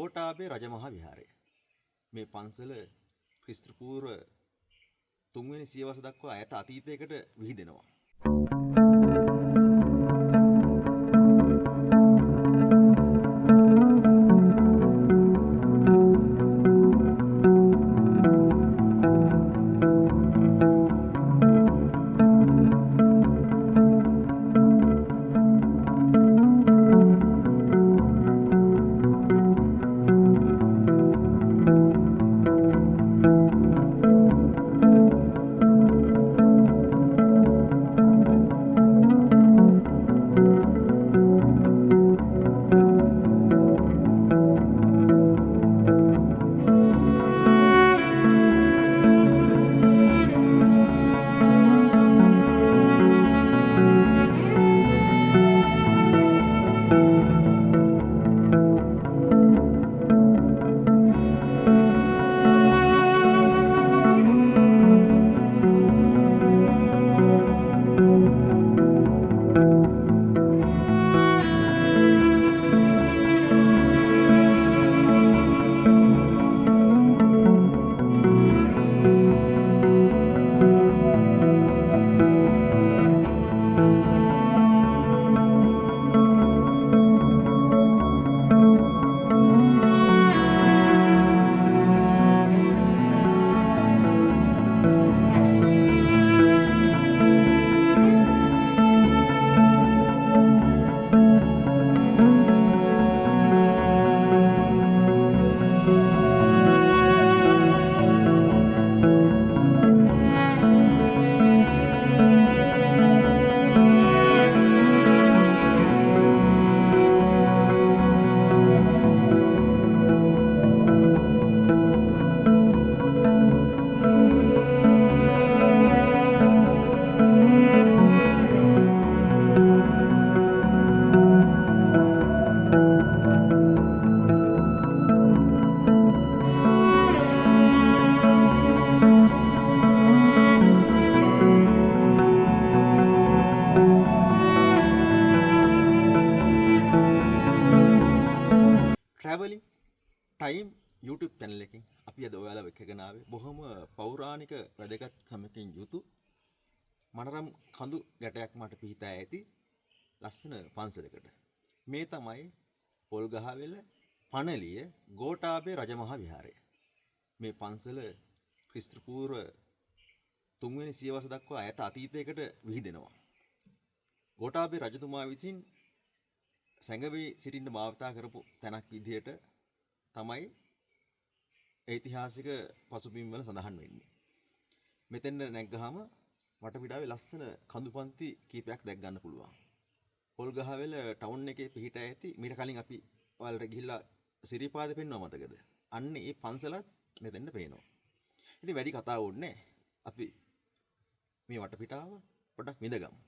ගෝඨාභය රජමහා විහාරය. මේ පන්සල ක්‍රිස්තු පූර්ව 3 වෙනි සියවස දක්වා ඈත අතීතයකට විහිදෙනවා. traveling time YouTube channel එකෙන් අපි අද ඔයාලා එක්කගෙන ආවේ බොහොම පෞරාණික වැදගත්කමකින් යුතු මනරම් කඳු ගැටයක් මට පිහිටා ඇති ලස්සන පන්සලකට. මේ තමයි පොල්ගහවෙල පනලිය ගෝඨාභය රජමහා විහාරය. මේ පන්සල ක්‍රිස්තු පූර්ව 3 වෙනි සියවස දක්වා ඈත අතීතයකට විහිදෙනවා. ගෝඨාභය රජතුමා විසින් සැඟවී සිටින්න භාවිතා කරපු තැනක් විදිහට තමයි ඓතිහාසික පසුබිම් වල සඳහන් වෙන්නේ. මෙතෙන් නැග්ගහම වටපිටාවේ ලස්සන කඳුපන්ති කීපයක් දැක් ගන්න පුළුවන්. පොල්ගහවෙල ටවුන් එකේ පිහිටා ඇති මීට කලින් අපි ඔයාලට ගිහිල්ලා සිරිපාද පෙන්වුවා මතකද? අන්න ඒ පන්සලත් මෙතෙන්ද පේනවා. ඉතින් වැඩි කතා ඕනේ අපි මේ වටපිටාව පොඩ්ඩක් විඳගමු.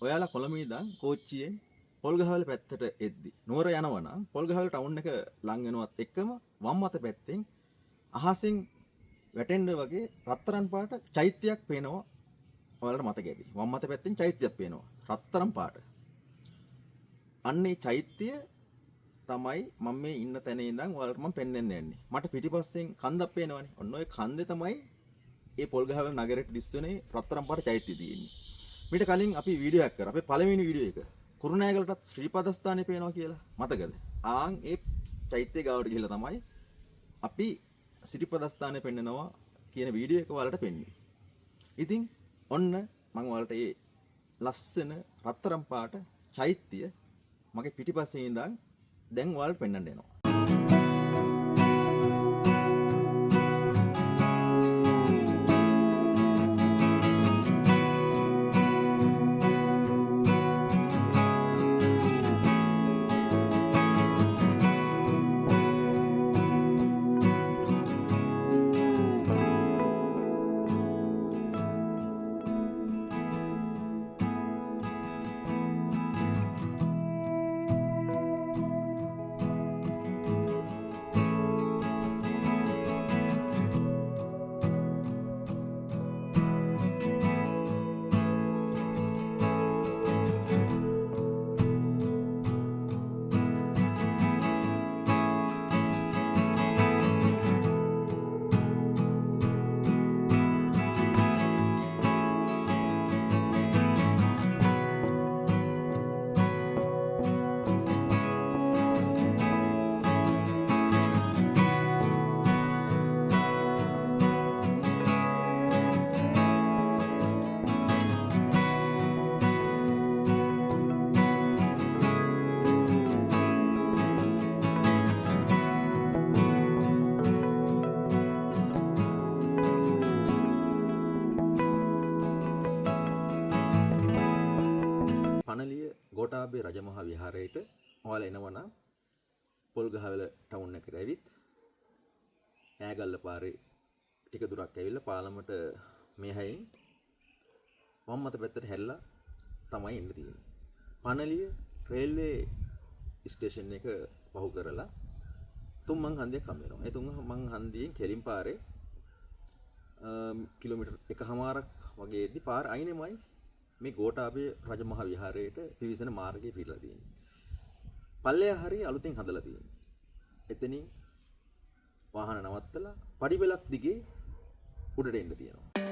ඔයාලා කොළඹ ඉඳන් කෝච්චියෙන් පොල්ගහවෙල පැත්තට එද්දි නුවර යනවා නම් පොල්ගහවෙල ටවුන් එක ලං වෙනවත් එක්කම වම් අත පැත්තෙන් අහසින් වැටෙන්න වගේ රත්තරන් පාට චෛත්‍යයක් පේනවා. ඔයාලට මතක ඇති. වම් අත පැත්තෙන් චෛත්‍යයක් පේනවා. රත්තරන් පාට. අන්නේ චෛත්‍ය තමයි මම මේ ඉන්න තැන ඉඳන් ඔයාලට මම පෙන්වන්න යන්නේ. මට පිටිපස්සෙන් කන්දක් පේනවනේ. ඔන්න ඔය කන්දේ තමයි මේ පොල්ගහවෙල නගරෙට දිස්වනේ රත්තරන් පාට චෛත්‍ය තියෙන්නේ. මීට කලින් අපි වීඩියෝ එකක් කරා. අපේ පළවෙනි වීඩියෝ එක. කුරුණෑගලටත් ශ්‍රීපදස්ථානේ පේනවා කියලා. මතකද? ආන් ඒ චෛත්‍ය ගාවට ගිහිල්ලා තමයි අපි ශ්‍රීපදස්ථානේ පෙන්නනවා කියන වීඩියෝ එක ඔයාලට පෙන්වන්නේ. ඉතින් ඔන්න මම ඔයාලට මේ ලස්සන රත්තරන් පාට චෛත්‍ය මගේ පිටිපස්සේ ඉඳන් දැන් ඔයාලට පෙන්වන්න යනවා. ගෝඨාභය රජමහා විහාරයට ඔයාලා එනවා නම් පොල්ගහවෙල ටවුන් එකට ඇවිත් ඈගල්ල පාරේ ටික දුරක් ඇවිල්ලා පාලමට මෙහායින් වම් අත පැත්තට හැරිලා තමයි එන්න තියෙන්නේ. පනලිය රේල්වේ ස්ටේෂන් එක පහු කරලා තුම්මං හන්දියක් හම් වෙනවා. ඒ තුම්මං හන්දියෙන් කෙලින් පාරේ කිලෝමීටර් 1කමාරක් වගේදී පාර අයිනෙමයි මේ ගෝඨාභය රජමහා විහාරයට පිවිසෙන මාර්ගය පිටලා තියෙන්නේ. පල්ලෙය හරිය අලුතෙන් හදලා තියෙන්නේ. එතනින් වාහන නවත්තලා පඩිපෙලක් දිගේ උඩට එන්න තියෙනවා.